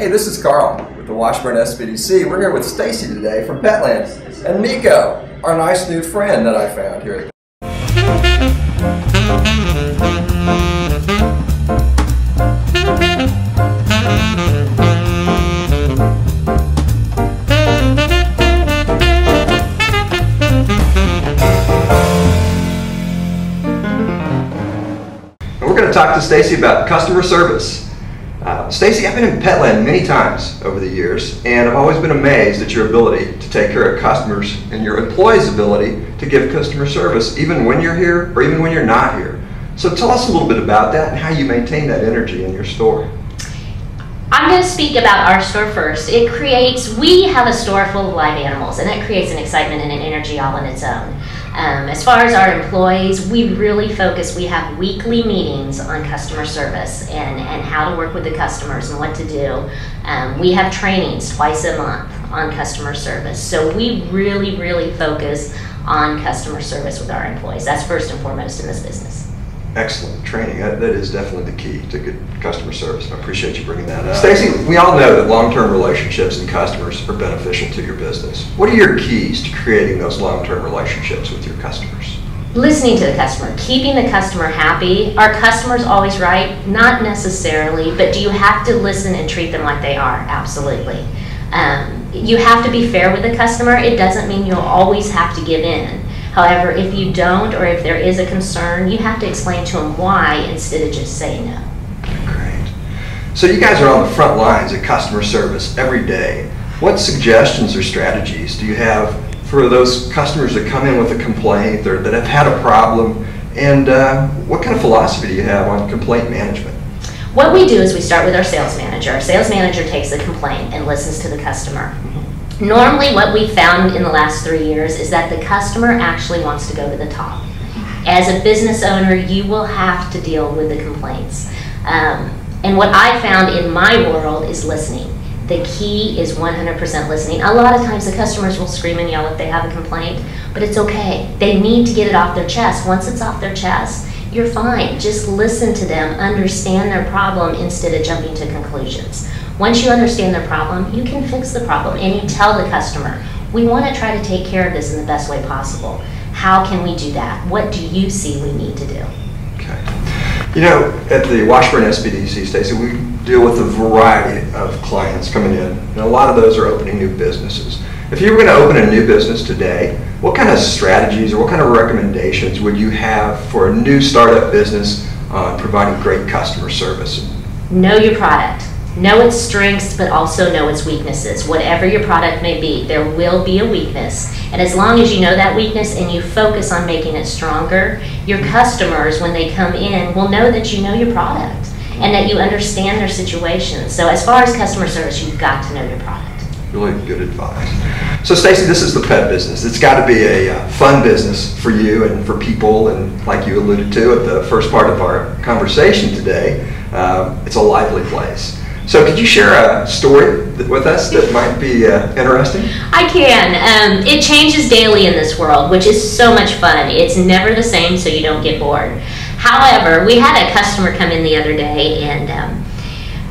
Hey, this is Karl with the Washburn SBDC. We're here with Staci today from Petland, and Nico, our nice new friend that I found here. And we're going to talk to Staci about customer service. Staci, I've been in Petland many times over the years, and I've always been amazed at your ability to take care of customers and your employees' ability to give customer service even when you're here or even when you're not here. So tell us a little bit about that and how you maintain that energy in your store. I'm going to speak about our store first. We have a store full of live animals, and that creates an excitement and an energy all on its own. As far as our employees, we really focus. We have weekly meetings on customer service and how to work with the customers and what to do. We have trainings twice a month on customer service. So we really focus on customer service with our employees. That's first and foremost in this business. Excellent training. That is definitely the key to good customer service. I appreciate you bringing that up. Staci, we all know that long-term relationships and customers are beneficial to your business. What are your keys to creating those long-term relationships with your customers? Listening to the customer, keeping the customer happy. Are customers always right? Not necessarily, but do you have to listen and treat them like they are? Absolutely. You have to be fair with the customer. It doesn't mean you'll always have to give in. However, if you don't, or if there is a concern, you have to explain to them why instead of just saying no. Great. So you guys are on the front lines of customer service every day. What suggestions or strategies do you have for those customers that come in with a complaint or that have had a problem? And what kind of philosophy do you have on complaint management? What we do is we start with our sales manager. Our sales manager takes the complaint and listens to the customer. Normally what we found in the last 3 years is that the customer actually wants to go to the top. As a business owner, you will have to deal with the complaints. And what I found in my world is listening. The key is 100% listening. A lot of times the customers will scream and yell if they have a complaint, but it's okay. They need to get it off their chest. Once it's off their chest, you're fine. Just listen to them, understand their problem instead of jumping to conclusions. Once you understand their problem, you can fix the problem, and you tell the customer, we want to try to take care of this in the best way possible. How can we do that? What do you see we need to do? Okay. You know, at the Washburn SBDC, Staci, we deal with a variety of clients coming in, and a lot of those are opening new businesses. If you were going to open a new business today, what kind of strategies or what kind of recommendations would you have for a new startup business on providing great customer service? Know your product. Know its strengths, but also know its weaknesses. Whatever your product may be, there will be a weakness. And as long as you know that weakness and you focus on making it stronger, your customers, when they come in, will know that you know your product and that you understand their situation. So as far as customer service, you've got to know your product. Really good advice. So Staci, this is the pet business. It's got to be a fun business for you and for people, and like you alluded to at the first part of our conversation today, it's a lively place. So could you share a story with us that might be interesting? I can. It changes daily in this world, which is so much fun. It's never the same, so you don't get bored. However, we had a customer come in the other day, and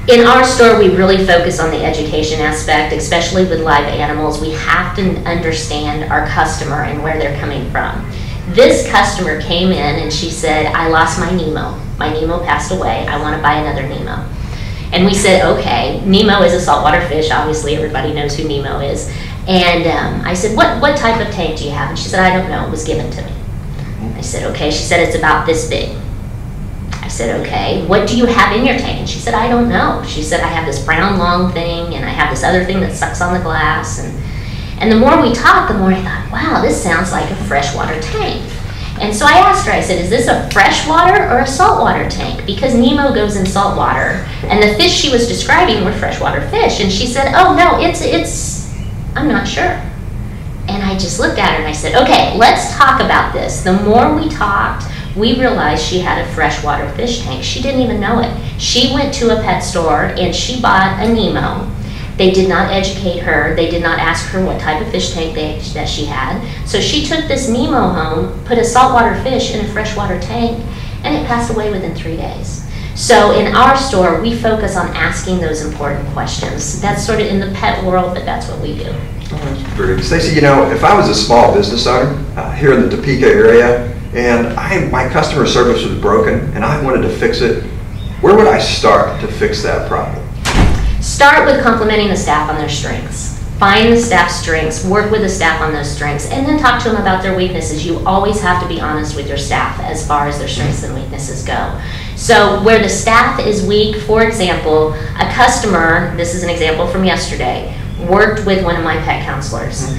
in our store we really focus on the education aspect, especially with live animals. We have to understand our customer and where they're coming from. This customer came in and she said, I lost my Nemo. My Nemo passed away. I want to buy another Nemo. And we said, okay, Nemo is a saltwater fish. Obviously, everybody knows who Nemo is. And I said, what type of tank do you have? And she said, I don't know. It was given to me. I said, okay. She said, it's about this big. I said, okay. What do you have in your tank? And she said, I don't know. She said, I have this brown long thing, and I have this other thing that sucks on the glass. And the more we talked, the more I thought, wow, this sounds like a freshwater tank. And so I asked her, I said, is this a freshwater or a saltwater tank? Because Nemo goes in saltwater, and the fish she was describing were freshwater fish. And she said, oh no, I'm not sure. And I just looked at her and I said, okay, let's talk about this. The more we talked, we realized she had a freshwater fish tank. She didn't even know it. She went to a pet store and she bought a Nemo. They did not educate her. They did not ask her what type of fish tank that she had. So she took this Nemo home, put a saltwater fish in a freshwater tank, and it passed away within 3 days. So in our store, we focus on asking those important questions. That's sort of in the pet world, but that's what we do. Great. Staci, you know, if I was a small business owner here in the Topeka area, and my customer service was broken, and I wanted to fix it, where would I start to fix that problem? Start with complimenting the staff on their strengths. Find the staff's strengths, work with the staff on those strengths, and then talk to them about their weaknesses. You always have to be honest with your staff as far as their strengths and weaknesses go. So where the staff is weak, for example, a customer, this is an example from yesterday, worked with one of my pet counselors.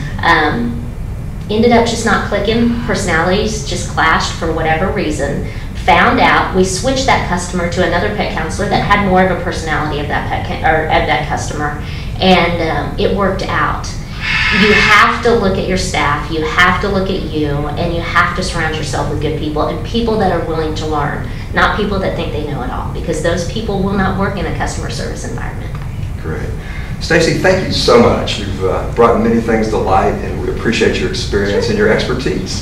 Ended up just not clicking, personalities just clashed for whatever reason. Found out, we switched that customer to another pet counselor that had more of a personality of that that customer, and it worked out. You have to look at your staff, you have to look at you, and you have to surround yourself with good people and people that are willing to learn, not people that think they know it all, because those people will not work in a customer service environment. Great. Staci, thank you so much. You've brought many things to light, and we appreciate your experience and your expertise.